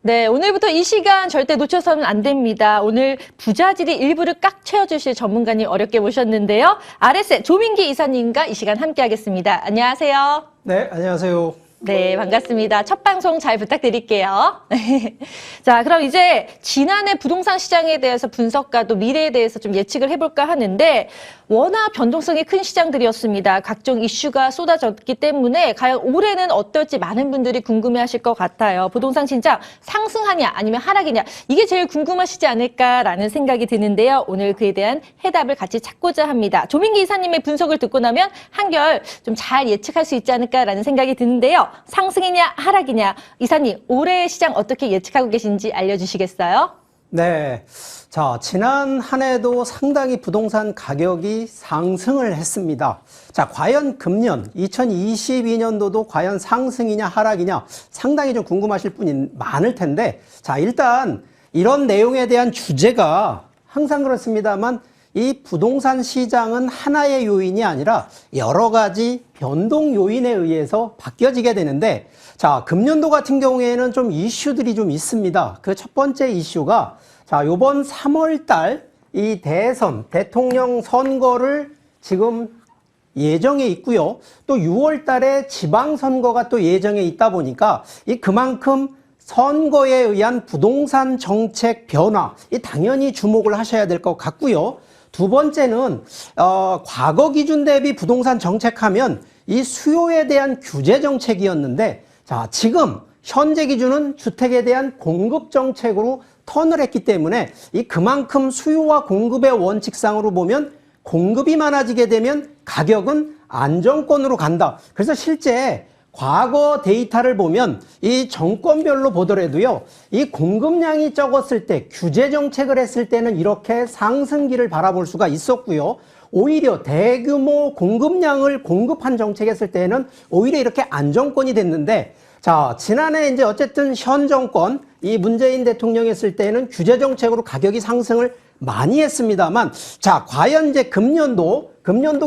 네, 오늘부터 이 시간 절대 놓쳐서는 안 됩니다. 오늘 부자질이 일부를 꽉 채워주실 전문가님 어렵게 모셨는데요. RS의 조민기 이사님과 이 시간 함께 하겠습니다. 안녕하세요. 네, 안녕하세요. 네, 반갑습니다. 첫 방송 잘 부탁드릴게요. 자, 그럼 이제 지난해 부동산 시장에 대해서 분석과 또 미래에 대해서 좀 예측을 해볼까 하는데 워낙 변동성이 큰 시장들이었습니다. 각종 이슈가 쏟아졌기 때문에 과연 올해는 어떨지 많은 분들이 궁금해하실 것 같아요. 부동산 시장 상승하냐 아니면 하락이냐 이게 제일 궁금하시지 않을까라는 생각이 드는데요. 오늘 그에 대한 해답을 같이 찾고자 합니다. 조민기 이사님의 분석을 듣고 나면 한결 좀 잘 예측할 수 있지 않을까라는 생각이 드는데요. 상승이냐 하락이냐 이사님 올해 시장 어떻게 예측하고 계신지 알려주시겠어요? 네. 자, 지난 한 해도 상당히 부동산 가격이 상승을 했습니다. 자, 과연 금년 2022년도도 과연 상승이냐 하락이냐 상당히 좀 궁금하실 분이 많을 텐데 자, 일단 이런 내용에 대한 주제가 항상 그렇습니다만 이 부동산 시장은 하나의 요인이 아니라 여러 가지 변동 요인에 의해서 바뀌어지게 되는데 자, 금년도 같은 경우에는 좀 이슈들이 좀 있습니다. 그 첫 번째 이슈가 자, 요번 3월 달 이 대통령 선거를 지금 예정에 있고요. 또 6월 달에 지방선거가 또 예정에 있다 보니까 그만큼 선거에 의한 부동산 정책 변화, 당연히 주목을 하셔야 될 것 같고요. 두 번째는 과거 기준 대비 부동산 정책하면 이 수요에 대한 규제 정책이었는데 자, 지금 현재 기준은 주택에 대한 공급 정책으로 턴을 했기 때문에 그만큼 수요와 공급의 원칙상으로 보면 공급이 많아지게 되면 가격은 안정권으로 간다. 그래서 실제 과거 데이터를 보면 이 정권별로 보더라도요, 이 공급량이 적었을 때 규제 정책을 했을 때는 이렇게 상승기를 바라볼 수가 있었고요. 오히려 대규모 공급량을 공급한 정책했을 때는 오히려 이렇게 안정권이 됐는데 자, 지난해 이제 어쨌든 현 정권 이 문재인 대통령이 했을 때는 규제 정책으로 가격이 상승을 많이 했습니다만 자, 과연 이제 금년도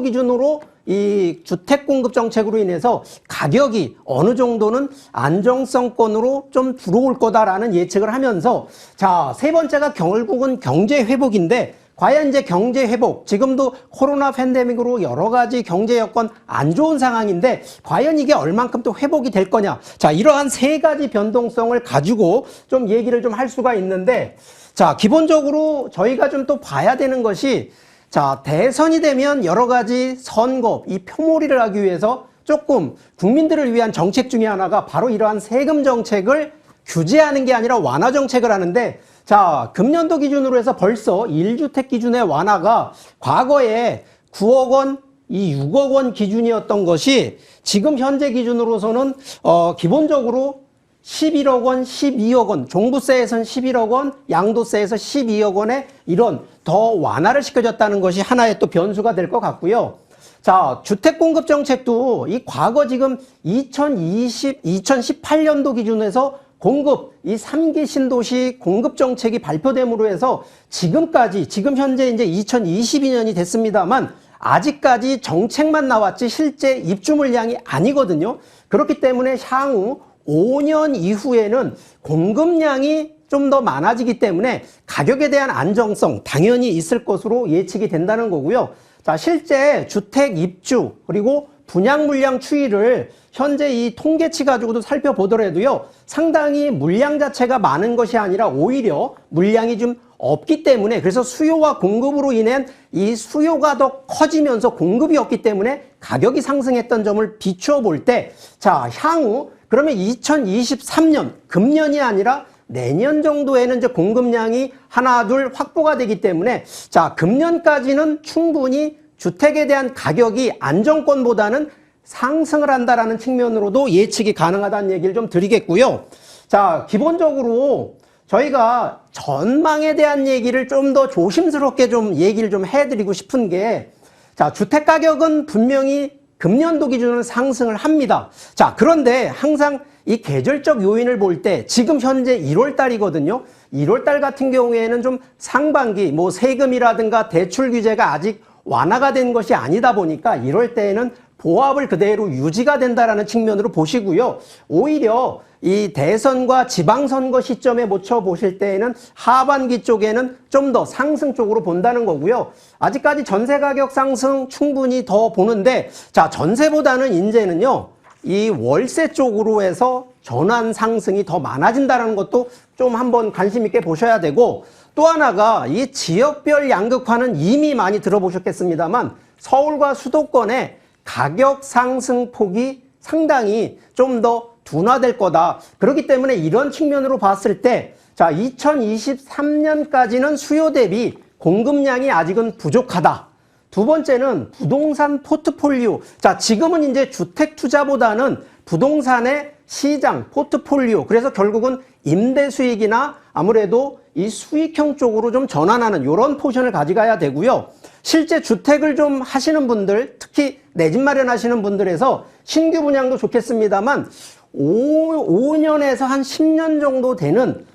기준으로 이 주택 공급 정책으로 인해서 가격이 어느 정도는 안정성권으로 좀 들어올 거다라는 예측을 하면서 자, 세 번째가 결국은 경제 회복인데 과연 이제 경제 회복, 지금도 코로나 팬데믹으로 여러 가지 경제 여건 안 좋은 상황인데 과연 이게 얼만큼 또 회복이 될 거냐. 자, 이러한 세 가지 변동성을 가지고 좀 얘기를 좀 할 수가 있는데 자, 기본적으로 저희가 좀 또 봐야 되는 것이 자, 대선이 되면 여러 가지 선거, 이 표몰이를 하기 위해서 조금 국민들을 위한 정책 중에 하나가 바로 이러한 세금 정책을 규제하는 게 아니라 완화 정책을 하는데 자, 금년도 기준으로 해서 벌써 1주택 기준의 완화가 과거에 9억 원, 이 6억 원 기준이었던 것이 지금 현재 기준으로서는 기본적으로 11억 원, 12억 원, 종부세에선 11억 원, 양도세에서 12억 원의 이런 더 완화를 시켜줬다는 것이 하나의 또 변수가 될 것 같고요. 자, 주택 공급 정책도 이 과거 지금 2018년도 기준에서 공급, 이 3기 신도시 공급 정책이 발표됨으로 해서 지금까지, 지금 현재 이제 2022년이 됐습니다만 아직까지 정책만 나왔지 실제 입주 물량이 아니거든요. 그렇기 때문에 향후 5년 이후에는 공급량이 좀 더 많아지기 때문에 가격에 대한 안정성 당연히 있을 것으로 예측이 된다는 거고요. 자, 실제 주택 입주 그리고 분양 물량 추이를 현재 이 통계치 가지고도 살펴보더라도요, 상당히 물량 자체가 많은 것이 아니라 오히려 물량이 좀 없기 때문에 그래서 수요와 공급으로 인한 이 수요가 더 커지면서 공급이 없기 때문에 가격이 상승했던 점을 비추어 볼 때 자, 향후 그러면 2023년 금년이 아니라 내년 정도에는 이제 공급량이 하나 둘 확보가 되기 때문에 자, 금년까지는 충분히 주택에 대한 가격이 안정권보다는 상승을 한다라는 측면으로도 예측이 가능하다는 얘기를 좀 드리겠고요. 자, 기본적으로 저희가 전망에 대한 얘기를 좀 더 조심스럽게 좀 얘기를 좀 해드리고 싶은 게 자, 주택 가격은 분명히 금년도 기준으로 상승을 합니다. 자, 그런데 항상 이 계절적 요인을 볼 때 지금 현재 1월 달이거든요. 1월 달 같은 경우에는 좀 상반기 뭐 세금이라든가 대출 규제가 아직 완화가 된 것이 아니다 보니까 이럴 때에는 보합을 그대로 유지가 된다라는 측면으로 보시고요. 오히려 이 대선과 지방선거 시점에 모쳐 보실 때에는 하반기 쪽에는 좀 더 상승 쪽으로 본다는 거고요. 아직까지 전세 가격 상승 충분히 더 보는데, 자, 전세보다는 이제는요, 이 월세 쪽으로 해서 전환 상승이 더 많아진다는 것도 좀 한번 관심 있게 보셔야 되고, 또 하나가 이 지역별 양극화는 이미 많이 들어보셨겠습니다만 서울과 수도권의 가격 상승 폭이 상당히 좀 더 둔화될 거다. 그렇기 때문에 이런 측면으로 봤을 때, 자, 2023년까지는 수요 대비 공급량이 아직은 부족하다. 두 번째는 부동산 포트폴리오. 자, 지금은 이제 주택 투자보다는 부동산의 시장, 포트폴리오. 그래서 결국은 임대 수익이나 아무래도 이 수익형 쪽으로 좀 전환하는 이런 포션을 가져가야 되고요. 실제 주택을 좀 하시는 분들, 특히 내 집 마련하시는 분들에서 신규 분양도 좋겠습니다만 5년에서 한 10년 정도 되는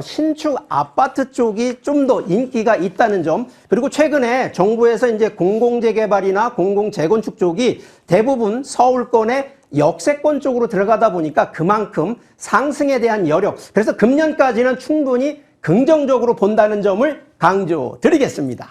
신축 아파트 쪽이 좀 더 인기가 있다는 점, 그리고 최근에 정부에서 이제 공공재개발이나 공공재건축 쪽이 대부분 서울권의 역세권 쪽으로 들어가다 보니까 그만큼 상승에 대한 여력, 그래서 금년까지는 충분히 긍정적으로 본다는 점을 강조드리겠습니다.